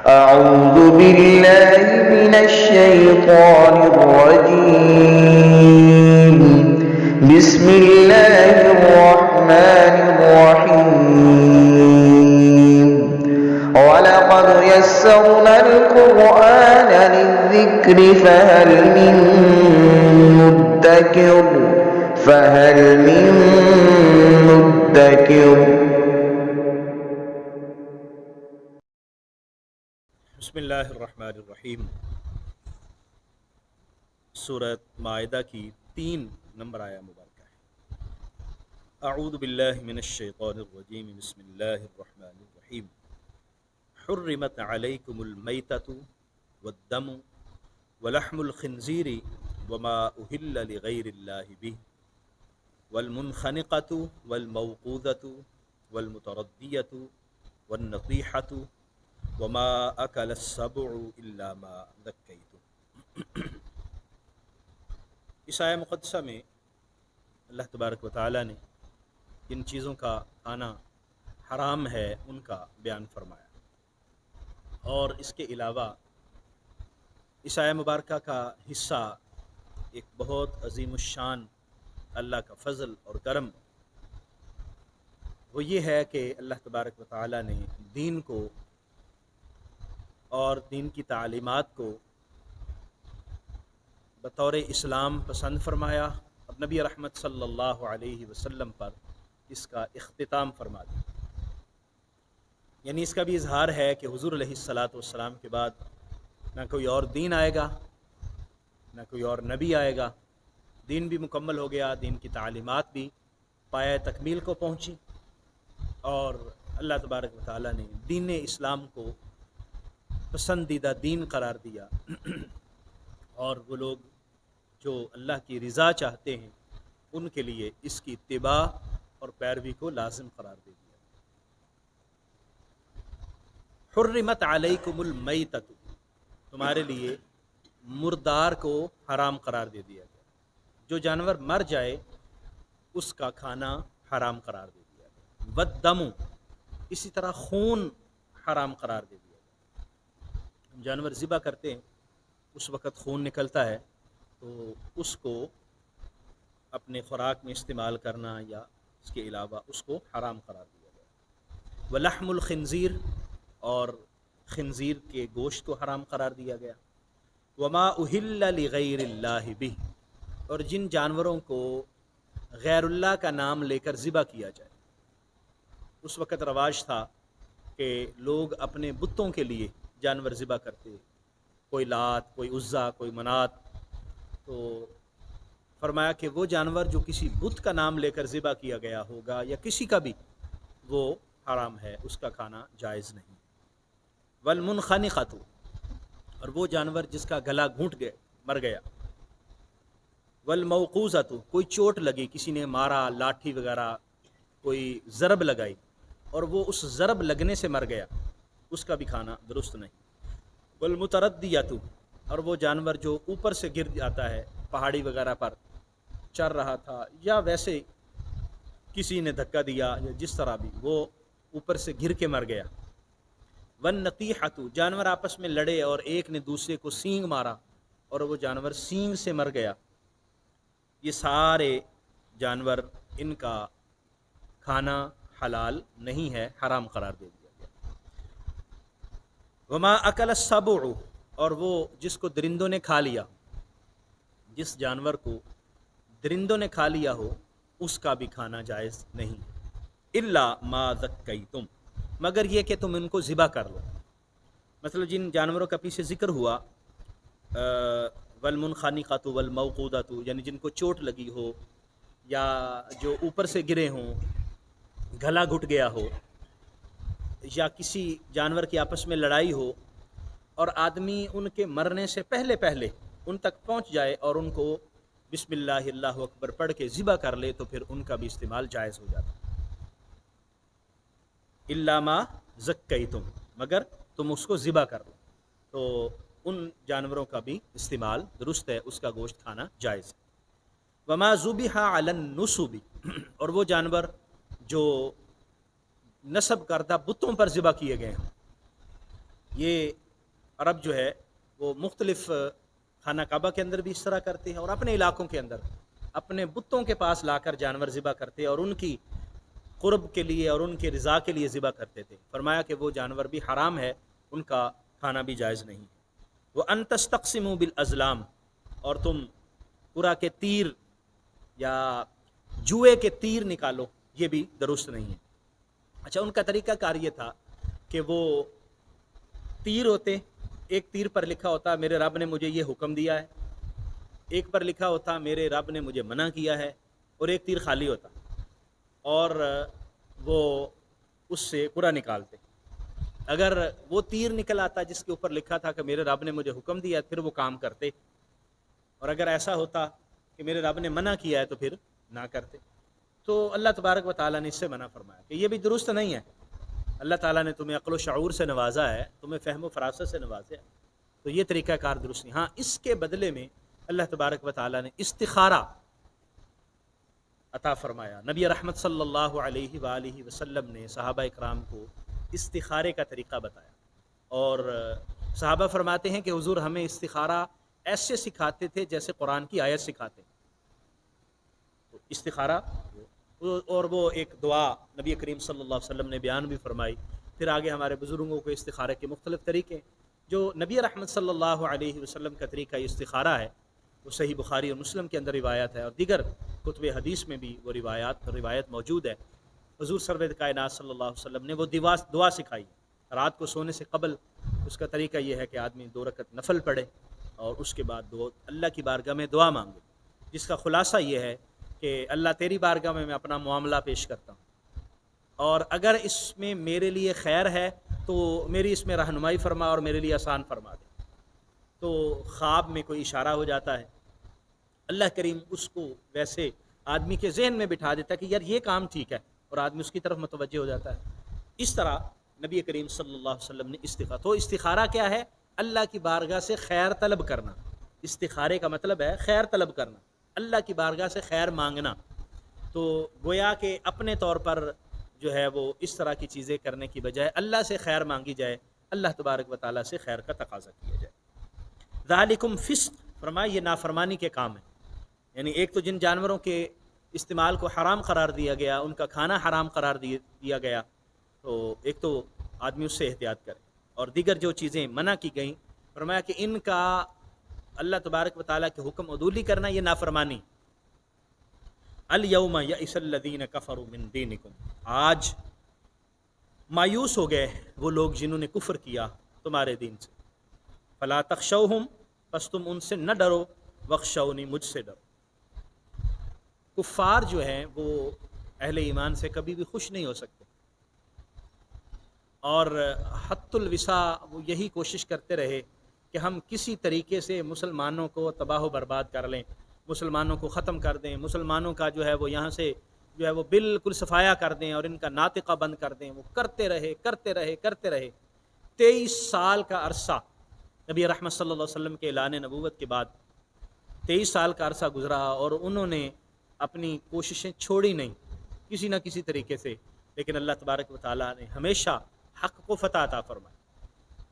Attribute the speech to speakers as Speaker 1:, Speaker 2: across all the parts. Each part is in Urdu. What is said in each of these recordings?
Speaker 1: أعوذ بالله من الشيطان الرجيم. بسم الله الرحمن الرحيم. ولقد يسرنا القرآن للذكر فهل من مدكر.
Speaker 2: بسم اللہ الرحمن الرحیم. سورۃ مائدہ کی 3 نمبر آیا مبارکہ ہے. اعوذ باللہ من الشیطان الرجیم. بسم اللہ الرحمن الرحیم. حرمت علیکم المیتۃ والدم ولحم الخنزیر وما اہل لغیر اللہ بہ والمنخنقۃ والموقوذۃ والمتردیۃ والنطیحۃ وما اکل السبع الا ما ذکیتم. اس آیہ مقدسہ میں اللہ تبارک و تعالی نے جن چیزوں کا کھانا حرام ہے ان کا بیان فرمایا، اور اس کے علاوہ اس آیہ مبارکہ کا حصہ ایک بہت عظیم الشان اللہ کا فضل اور کرم، وہ یہ ہے کہ اللہ تبارک و تعالی نے دین کو اور دین کی تعلیمات کو بطور اسلام پسند فرمایا، اور نبی رحمت صلی اللہ علیہ وسلم پر اس کا اختتام فرما دیا. یعنی اس کا بھی اظہار ہے کہ حضور علیہ الصلاۃ والسلام کے بعد نہ کوئی اور دین آئے گا، نہ کوئی اور نبی آئے گا. دین بھی مکمل ہو گیا، دین کی تعلیمات بھی پایہ تکمیل کو پہنچی، اور اللہ تبارک و تعالی نے دین اسلام کو پسندیدہ دین قرار دیا، اور وہ لوگ جو اللہ کی رضا چاہتے ہیں ان کے لیے اس کی اتباع اور پیروی کو لازم قرار دے دیا. حرمت علیکم المیتۃ، تمہارے لیے مردار کو حرام قرار دے دیا گیا. جو جانور مر جائے اس کا کھانا حرام قرار دے دیا گیا. والدم، اسی طرح خون حرام قرار دے دیا. ہم جانور ذبح کرتے ہیں، اس وقت خون نکلتا ہے تو اس کو اپنے خوراک میں استعمال کرنا یا اس کے علاوہ اس کو حرام قرار دیا گیا. ولحم الخنزیر، اور خنزیر کے گوشت کو حرام قرار دیا گیا. وما اہل لغیر اللہ بہ، اور جن جانوروں کو غیر اللہ کا نام لے کر ذبح کیا جائے. اس وقت رواج تھا کہ لوگ اپنے بتوں کے لیے جانور ذبح کرتے، کوئی لات، کوئی عزا، کوئی منات. تو فرمایا کہ وہ جانور جو کسی بت کا نام لے کر ذبح کیا گیا ہوگا یا کسی کا بھی، وہ حرام ہے، اس کا کھانا جائز نہیں. والمنخنقۃ، اور وہ جانور جس کا گلا گھونٹ گئے، مر گیا. والموقوذۃ، کوئی چوٹ لگی، کسی نے مارا، لاٹھی وغیرہ کوئی ضرب لگائی اور وہ اس ضرب لگنے سے مر گیا، اس کا بھی کھانا درست نہیں. والمتردیۃ، اور وہ جانور جو اوپر سے گر جاتا ہے، پہاڑی وغیرہ پر چر رہا تھا یا ویسے کسی نے دھکا دیا یا جس طرح بھی وہ اوپر سے گر کے مر گیا. والنطیحۃ، جانور آپس میں لڑے اور ایک نے دوسرے کو سینگ مارا اور وہ جانور سینگ سے مر گیا. یہ سارے جانور، ان کا کھانا حلال نہیں ہے، حرام قرار دے دیا گیا. وما اکل السبع، اور وہ جس کو درندوں نے کھا لیا، جس جانور کو درندوں نے کھا لیا ہو اس کا بھی کھانا جائز نہیں. الا ما ذکیتم، مگر یہ کہ تم ان کو ذبح کر لو. مطلب جن جانوروں کا پیچھے ذکر ہوا، والمنخنقۃ والموقوذۃ، یعنی جن کو چوٹ لگی ہو یا جو اوپر سے گرے ہوں، گلا گھٹ گیا ہو، یا کسی جانور کی آپس میں لڑائی ہو اور آدمی ان کے مرنے سے پہلے ان تک پہنچ جائے اور ان کو بسم اللہ اللہ اکبر پڑھ کے ذبح کر لے، تو پھر ان کا بھی استعمال جائز ہو جاتا. الا ما ذکیتم، مگر تم اس کو ذبح کر لو تو ان جانوروں کا بھی استعمال درست ہے، اس کا گوشت کھانا جائز ہے. وما ذبح علی النصب، اور وہ جانور جو نصب کردہ بتوں پر ذبح کیے گئے ہیں، یہ عرب جو ہے وہ مختلف خانہ کعبہ کے اندر بھی اس طرح کرتے ہیں، اور اپنے علاقوں کے اندر اپنے بتوں کے پاس لا کر جانور ذبح کرتے ہیں، اور ان کی قرب کے لیے اور ان کے رضا کے لیے ذبح کرتے تھے۔ فرمایا کہ وہ جانور بھی حرام ہے، ان کا کھانا بھی جائز نہیں ہے۔ وَأَن تَسْتَقْسِمُوا بِالْأَزْلَامِ، اور تم پورا کے تیر یا جوئے کے تیر نکالو، یہ بھی درست نہیں ہے۔ اچھا، ان کا طریقہ کار یہ تھا کہ وہ تیر ہوتے، ایک تیر پر لکھا ہوتا میرے رب نے مجھے یہ حکم دیا ہے، ایک پر لکھا ہوتا میرے رب نے مجھے منع کیا ہے، اور ایک تیر خالی ہوتا، اور وہ اس سے قرا نکالتے۔ اگر وہ تیر نکل آتا جس کے اوپر لکھا تھا کہ میرے رب نے مجھے حکم دیا ہے، پھر وہ کام کرتے، اور اگر ایسا ہوتا کہ میرے رب نے منع کیا ہے تو پھر نہ کرتے۔ تو اللہ تبارک و تعالیٰ نے اس سے منع فرمایا کہ یہ بھی درست نہیں ہے۔ اللہ تعالیٰ نے تمہیں عقل و شعور سے نوازا ہے، تمہیں فہم و فراست سے نوازا ہے، تو یہ طریقہ کار درست نہیں۔ ہاں، اس کے بدلے میں اللہ تبارک و تعالیٰ نے استخارہ عطا فرمایا۔ نبی رحمت صلی اللہ علیہ وآلہ وسلم نے صحابہ اکرام کو استخارے کا طریقہ بتایا، اور صحابہ فرماتے ہیں کہ حضور ہمیں استخارہ ایسے سکھاتے تھے جیسے قرآن کی آیت سکھاتے ہیں۔ تو استخارہ اور وہ ایک دعا نبی کریم صلی اللہ علیہ وسلم نے بیان بھی فرمائی۔ پھر آگے ہمارے بزرگوں کو استخارے کے مختلف طریقے، جو نبی رحمت صلی اللہ علیہ وسلم کا طریقہ استخارہ ہے وہ صحیح بخاری اور مسلم کے اندر روایت ہے، اور دیگر کتب حدیث میں بھی وہ روایت موجود ہے۔ حضور سرور کائنات صلی اللہ علیہ وسلم نے وہ دعا سکھائی رات کو سونے سے قبل۔ اس کا طریقہ یہ ہے کہ آدمی 2 رکعت نفل پڑھے اور اس کے بعد اللہ کی بارگاہ میں دعا مانگے، جس کا خلاصہ یہ ہے کہ اللہ تیری بارگاہ میں اپنا معاملہ پیش کرتا ہوں، اور اگر اس میں میرے لیے خیر ہے تو میری اس میں رہنمائی فرما اور میرے لیے آسان فرما دے۔ تو خواب میں کوئی اشارہ ہو جاتا ہے، اللہ کریم اس کو ویسے آدمی کے ذہن میں بٹھا دیتا ہے کہ یار یہ کام ٹھیک ہے، اور آدمی اس کی طرف متوجہ ہو جاتا ہے۔ اس طرح نبی کریم صلی اللہ علیہ وسلم نے استخارہ، تو استخارہ کیا ہے؟ اللہ کی بارگاہ سے خیر طلب کرنا۔ استخارے کا مطلب ہے خیر طلب کرنا، اللہ کی بارگاہ سے خیر مانگنا۔ تو گویا کہ اپنے طور پر جو ہے وہ اس طرح کی چیزیں کرنے کی بجائے اللہ سے خیر مانگی جائے، اللہ تبارک و تعالیٰ سے خیر کا تقاضا کیا جائے۔ ذالکم فسق، فرمایا یہ نافرمانی کے کام ہیں۔ یعنی ایک تو جن جانوروں کے استعمال کو حرام قرار دیا گیا، ان کا کھانا حرام قرار دیا گیا، تو ایک تو آدمی اس سے احتیاط کرے، اور دیگر جو چیزیں منع کی گئیں فرمایا کہ ان کا اللہ تبارک و تعالیٰ کے حکم عدولی کرنا یہ نافرمانی۔ الیوم یئس الذین کفروا من دینکم، آج مایوس ہو گئے وہ لوگ جنہوں نے کفر کیا تمہارے دین سے۔ فلا تخشوہم، پس تم ان سے نہ ڈرو، واخشونی، مجھ سے ڈرو۔ کفار جو ہیں وہ اہل ایمان سے کبھی بھی خوش نہیں ہو سکتے، اور حت الوسع وہ یہی کوشش کرتے رہے کہ ہم کسی طریقے سے مسلمانوں کو تباہ و برباد کر لیں، مسلمانوں کو ختم کر دیں، مسلمانوں کا جو ہے وہ یہاں سے جو ہے وہ بالکل صفایا کر دیں اور ان کا ناطقہ بند کر دیں۔ وہ کرتے رہے 23 سال کا عرصہ نبی رحمت صلی اللہ علیہ وسلم کے اعلان نبوت کے بعد 23 سال کا عرصہ گزرا، اور انہوں نے اپنی کوششیں چھوڑی نہیں کسی نہ کسی طریقے سے، لیکن اللہ تبارک و تعالیٰ نے ہمیشہ حق کو فتح عطا فرمائی۔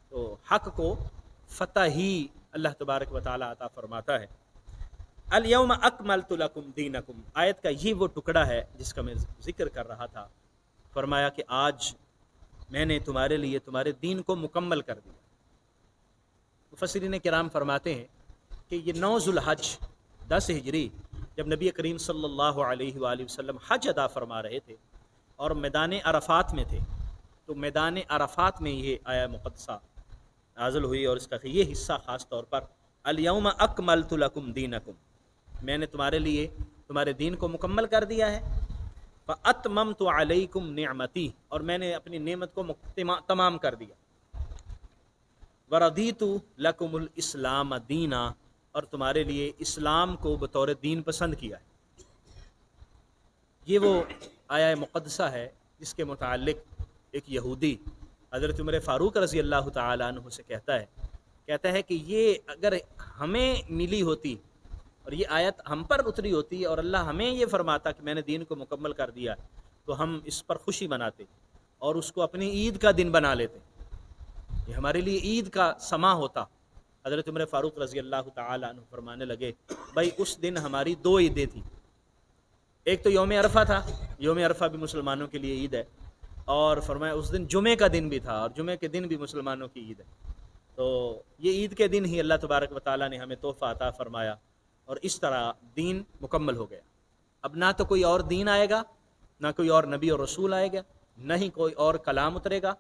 Speaker 2: تو حق کو فتح ہی اللہ تبارک و تعالیٰ عطا فرماتا ہے۔ الیوم اکملت لکم دینکم، آیت کا یہ وہ ٹکڑا ہے جس کا میں ذکر کر رہا تھا۔ فرمایا کہ آج میں نے تمہارے لیے تمہارے دین کو مکمل کر دیا۔ مفسرین کرام فرماتے ہیں کہ یہ 9 ذوالحج 10 ہجری جب نبی کریم صلی اللہ علیہ وآلہ وسلم حج ادا فرما رہے تھے اور میدان عرفات میں تھے، تو میدان عرفات میں یہ آیا مقدسہ نازل ہوئی، اور اس کا یہ حصہ خاص طور پر الیوم اکملت لکم دینکم، میں نے تمہارے لیے تمہارے دین کو مکمل کر دیا ہے۔ فاتممت علیکم نعمتی، اور میں نے اپنی نعمت کو تمام کر دیا۔ وردیت لکم الاسلام دینا، اور تمہارے لیے اسلام کو بطور دین پسند کیا ہے۔ یہ وہ آیا مقدسہ ہے جس کے متعلق ایک یہودی حضرت عمر فاروق رضی اللہ تعالیٰ عنہ سے کہتا ہے کہ یہ اگر ہمیں ملی ہوتی اور یہ آیت ہم پر اتری ہوتی اور اللہ ہمیں یہ فرماتا کہ میں نے دین کو مکمل کر دیا، تو ہم اس پر خوشی مناتے اور اس کو اپنی عید کا دن بنا لیتے۔ یہ ہمارے لیے عید کا سما ہوتا۔ حضرت عمر فاروق رضی اللہ تعالی عنہ فرمانے لگے بھائی اس دن ہماری 2 عیدیں تھیں، ایک تو یوم عرفہ تھا، یوم عرفہ بھی مسلمانوں کے لیے عید ہے، اور فرمایا اس دن جمعے کا دن بھی تھا، اور جمعے کے دن بھی مسلمانوں کی عید ہے۔ تو یہ عید کے دن ہی اللہ تبارک و تعالیٰ نے ہمیں تحفہ عطا فرمایا، اور اس طرح دین مکمل ہو گیا۔ اب نہ تو کوئی اور دین آئے گا، نہ کوئی اور نبی اور رسول آئے گا، نہ ہی کوئی اور کلام اترے گا۔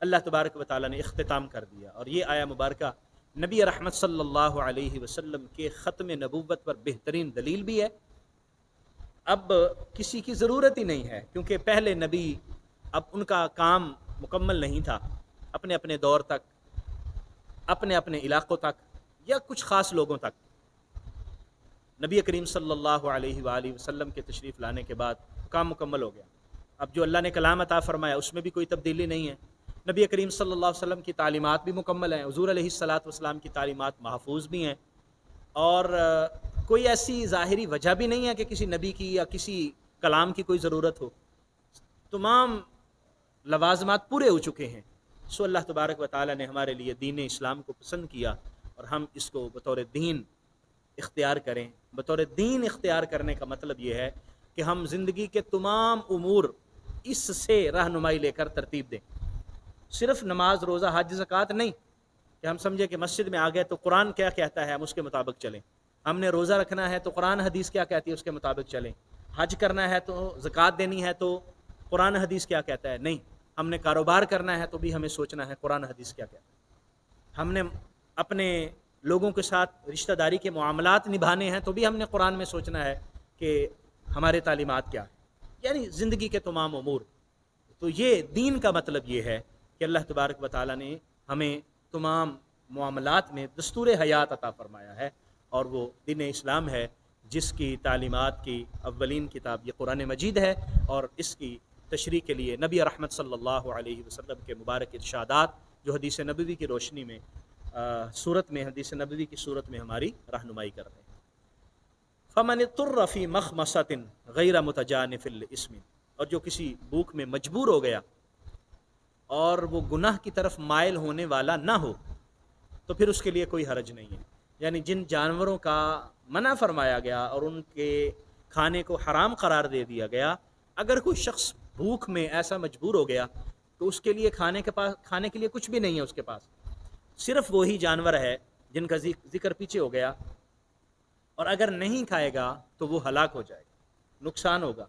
Speaker 2: اللہ تبارک و تعالیٰ نے اختتام کر دیا، اور یہ آیا مبارکہ نبی رحمت صلی اللہ علیہ وسلم کے ختم نبوت پر بہترین دلیل بھی ہے۔ اب کسی کی ضرورت ہی نہیں ہے، کیونکہ پہلے نبی اب ان کا کام مکمل نہیں تھا، اپنے اپنے دور تک، اپنے اپنے علاقوں تک، یا کچھ خاص لوگوں تک۔ نبی کریم صلی اللہ علیہ وآلہ وسلم کے تشریف لانے کے بعد کام مکمل ہو گیا۔ اب جو اللہ نے کلام عطا فرمایا اس میں بھی کوئی تبدیلی نہیں ہے۔ نبی کریم صلی اللہ علیہ وسلم کی تعلیمات بھی مکمل ہیں، حضور علیہ الصلاۃ والسلام کی تعلیمات محفوظ بھی ہیں، اور کوئی ایسی ظاہری وجہ بھی نہیں ہے کہ کسی نبی کی یا کسی کلام کی کوئی ضرورت ہو۔ تمام لوازمات پورے ہو چکے ہیں۔ سو اللہ تبارک و تعالیٰ نے ہمارے لیے دین اسلام کو پسند کیا، اور ہم اس کو بطور دین اختیار کریں۔ بطور دین اختیار کرنے کا مطلب یہ ہے کہ ہم زندگی کے تمام امور اس سے رہنمائی لے کر ترتیب دیں۔ صرف نماز، روزہ، حج، زکوٰۃ نہیں کہ ہم سمجھے کہ مسجد میں آ گئے تو قرآن کیا کہتا ہے ہم اس کے مطابق چلیں، ہم نے روزہ رکھنا ہے تو قرآن حدیث کیا کہتی ہے اس کے مطابق چلیں، حج کرنا ہے تو زکوٰۃ دینی ہے تو قرآن حدیث کیا کہتا ہے، نہیں، ہم نے کاروبار کرنا ہے تو بھی ہمیں سوچنا ہے قرآن حدیث کیا کہتا ہے، ہم نے اپنے لوگوں کے ساتھ رشتہ داری کے معاملات نبھانے ہیں تو بھی ہم نے قرآن میں سوچنا ہے کہ ہمارے تعلیمات کیا ہے، یعنی زندگی کے تمام امور۔ تو یہ دین کا مطلب یہ ہے کہ اللہ تبارک و تعالیٰ نے ہمیں تمام معاملات میں دستور حیات عطا فرمایا ہے، اور وہ دین اسلام ہے جس کی تعلیمات کی اولین کتاب یہ قرآن مجید ہے، اور اس کی تشریح کے لیے نبی رحمت صلی اللہ علیہ وسلم کے مبارک ارشادات جو حدیث نبوی کی روشنی میں صورت میں حدیث نبوی کی صورت میں ہماری رہنمائی کر رہے ہیں۔ فمن اضطر فی مخمصۃ غیر متجانف لإثم، اور جو کسی بھوک میں مجبور ہو گیا اور وہ گناہ کی طرف مائل ہونے والا نہ ہو تو پھر اس کے لیے کوئی حرج نہیں ہے۔ یعنی جن جانوروں کا منع فرمایا گیا اور ان کے کھانے کو حرام قرار دے دیا گیا، اگر کوئی شخص بھوک میں ایسا مجبور ہو گیا تو اس کے لیے کھانے کے لیے کچھ بھی نہیں ہے اس کے پاس، صرف وہی جانور ہے جن کا ذکر پیچھے ہو گیا، اور اگر نہیں کھائے گا تو وہ ہلاک ہو جائے گا، نقصان ہوگا۔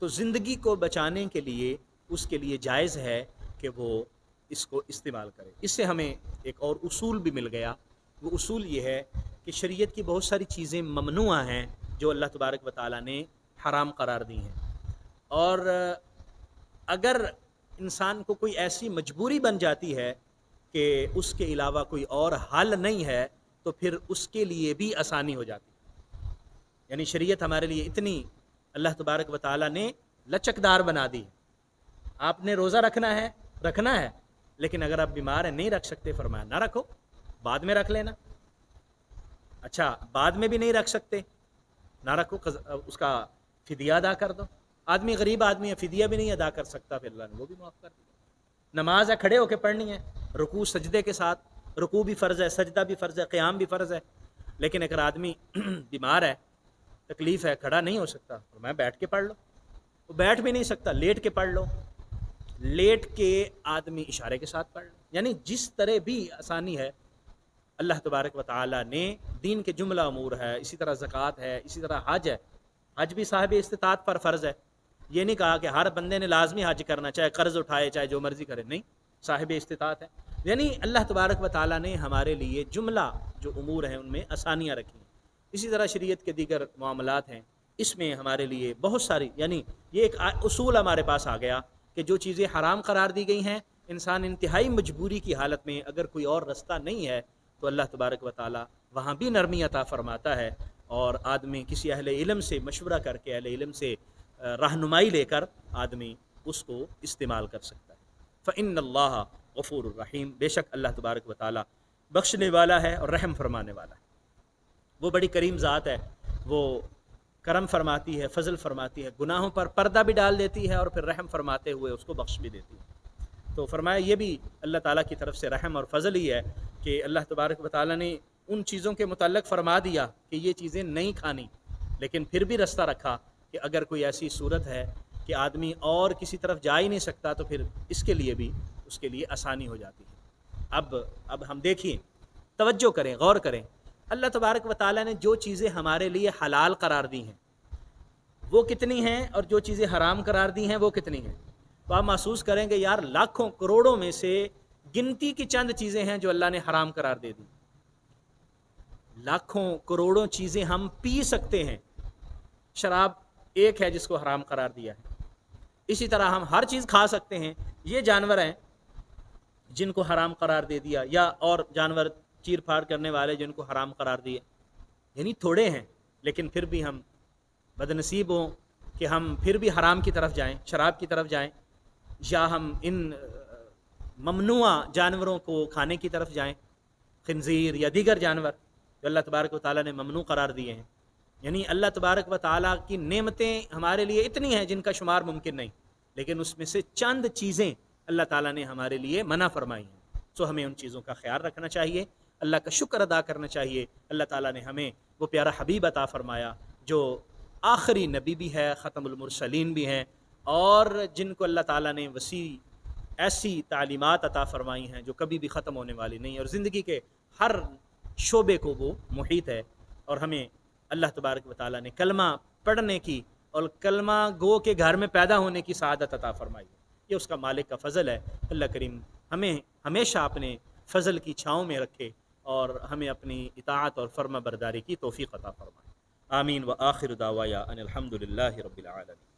Speaker 2: تو زندگی کو بچانے کے لیے اس کے لیے جائز ہے کہ وہ اس کو استعمال کرے۔ اس سے ہمیں ایک اور اصول بھی مل گیا، وہ اصول یہ ہے کہ شریعت کی بہت ساری چیزیں ممنوع ہیں جو اللہ تبارک و تعالیٰ نے حرام قرار دی ہیں، اور اگر انسان کو کوئی ایسی مجبوری بن جاتی ہے کہ اس کے علاوہ کوئی اور حل نہیں ہے تو پھر اس کے لیے بھی آسانی ہو جاتی ہے۔ یعنی شریعت ہمارے لیے اتنی اللہ تبارک و تعالیٰ نے لچکدار بنا دی۔ آپ نے روزہ رکھنا ہے، لیکن اگر آپ بیمار ہیں نہیں رکھ سکتے، فرمایا نہ رکھو، بعد میں رکھ لینا۔ اچھا بعد میں بھی نہیں رکھ سکتے، نہ رکھو، اس کا فدیہ ادا کر دو۔ آدمی غریب آدمی ہے، فدیہ بھی نہیں ادا کر سکتا، پھر اللہ نے وہ بھی معاف کر دیا۔ نماز ہے، کھڑے ہو کے پڑھنی ہے، رکوع سجدے کے ساتھ، رکوع بھی فرض ہے، سجدہ بھی فرض ہے، قیام بھی فرض ہے، لیکن اگر آدمی بیمار ہے، تکلیف ہے، کھڑا نہیں ہو سکتا، میں بیٹھ کے پڑھ لو، وہ بیٹھ بھی نہیں سکتا، لیٹ کے پڑھ لو، لیٹ کے آدمی اشارے کے ساتھ پڑھ لو، یعنی جس طرح بھی آسانی ہے اللہ تبارک و تعالیٰ نے دین کے جملہ امور ہے، اسی طرح زکوٰۃ ہے، اسی طرح حج ہے، حج بھی صاحب استطاعت پر فرض ہے۔ یہ نہیں کہا کہ ہر بندے نے لازمی حج کرنا، چاہے قرض اٹھائے چاہے جو مرضی کرے، نہیں، صاحب استطاعت ہے۔ یعنی اللہ تبارک و تعالیٰ نے ہمارے لیے جملہ جو امور ہیں ان میں آسانیاں رکھی ہیں۔ اسی طرح شریعت کے دیگر معاملات ہیں، اس میں ہمارے لیے بہت ساری، یعنی یہ ایک اصول ہمارے پاس آ گیا کہ جو چیزیں حرام قرار دی گئی ہیں، انسان انتہائی مجبوری کی حالت میں اگر کوئی اور رستہ نہیں ہے تو اللہ تبارک و تعالیٰ وہاں بھی نرمی عطا فرماتا ہے، اور آدمی کسی اہل علم سے مشورہ کر کے، اہل علم سے رہنمائی لے کر آدمی اس کو استعمال کر سکتا ہے۔ فإن اللہ غفور الرحیم، بے شک اللہ تبارک و تعالیٰ بخشنے والا ہے اور رحم فرمانے والا ہے۔ وہ بڑی کریم ذات ہے، وہ کرم فرماتی ہے، فضل فرماتی ہے، گناہوں پر پردہ بھی ڈال دیتی ہے اور پھر رحم فرماتے ہوئے اس کو بخش بھی دیتی ہے۔ تو فرمایا یہ بھی اللہ تعالیٰ کی طرف سے رحم اور فضل ہی ہے کہ اللہ تبارک و تعالیٰ نے ان چیزوں کے متعلق فرما دیا کہ یہ چیزیں نہیں کھانی، لیکن پھر بھی رستہ رکھا کہ اگر کوئی ایسی صورت ہے کہ آدمی اور کسی طرف جا ہی نہیں سکتا تو پھر اس کے لیے بھی اس کے لیے آسانی ہو جاتی ہے۔ اب ہم دیکھیں، توجہ کریں، غور کریں، اللہ تبارک و تعالیٰ نے جو چیزیں ہمارے لیے حلال قرار دی ہیں وہ کتنی ہیں، اور جو چیزیں حرام قرار دی ہیں وہ کتنی ہیں۔ تو آپ محسوس کریں گے یار لاکھوں کروڑوں میں سے گنتی کی چند چیزیں ہیں جو اللہ نے حرام قرار دے دی۔ لاکھوں کروڑوں چیزیں ہم پی سکتے ہیں، شراب ایک ہے جس کو حرام قرار دیا ہے۔ اسی طرح ہم ہر چیز کھا سکتے ہیں، یہ جانور ہیں جن کو حرام قرار دے دیا، یا اور جانور چیر پھاڑ کرنے والے جن کو حرام قرار دیے، یعنی تھوڑے ہیں لیکن پھر بھی ہم بدنصیب ہوں کہ ہم پھر بھی حرام کی طرف جائیں، شراب کی طرف جائیں، یا ہم ان ممنوع جانوروں کو کھانے کی طرف جائیں، خنزیر یا دیگر جانور جو اللہ تبارک و تعالیٰ نے ممنوع قرار دیے ہیں۔ یعنی اللہ تبارک و تعالیٰ کی نعمتیں ہمارے لیے اتنی ہیں جن کا شمار ممکن نہیں، لیکن اس میں سے چند چیزیں اللہ تعالیٰ نے ہمارے لیے منع فرمائی ہیں۔ سو ہمیں ان چیزوں کا خیال رکھنا چاہیے، اللہ کا شکر ادا کرنا چاہیے۔ اللہ تعالیٰ نے ہمیں وہ پیارا حبیب عطا فرمایا جو آخری نبی بھی ہے، ختم المرسلین بھی ہیں، اور جن کو اللہ تعالیٰ نے وسیع ایسی تعلیمات عطا فرمائی ہیں جو کبھی بھی ختم ہونے والی نہیں، اور زندگی کے ہر شعبے کو وہ محیط ہے۔ اور ہمیں اللہ تبارک و تعالیٰ نے کلمہ پڑھنے کی اور کلمہ گو کے گھر میں پیدا ہونے کی سعادت عطا فرمائی ہے، یہ اس کا مالک کا فضل ہے۔ اللہ کریم ہمیں ہمیشہ اپنے فضل کی چھاؤں میں رکھے اور ہمیں اپنی اطاعت اور فرما برداری کی توفیق عطا فرمائے۔ آمین و آخر دعوایا ان الحمد للہ رب العالمین۔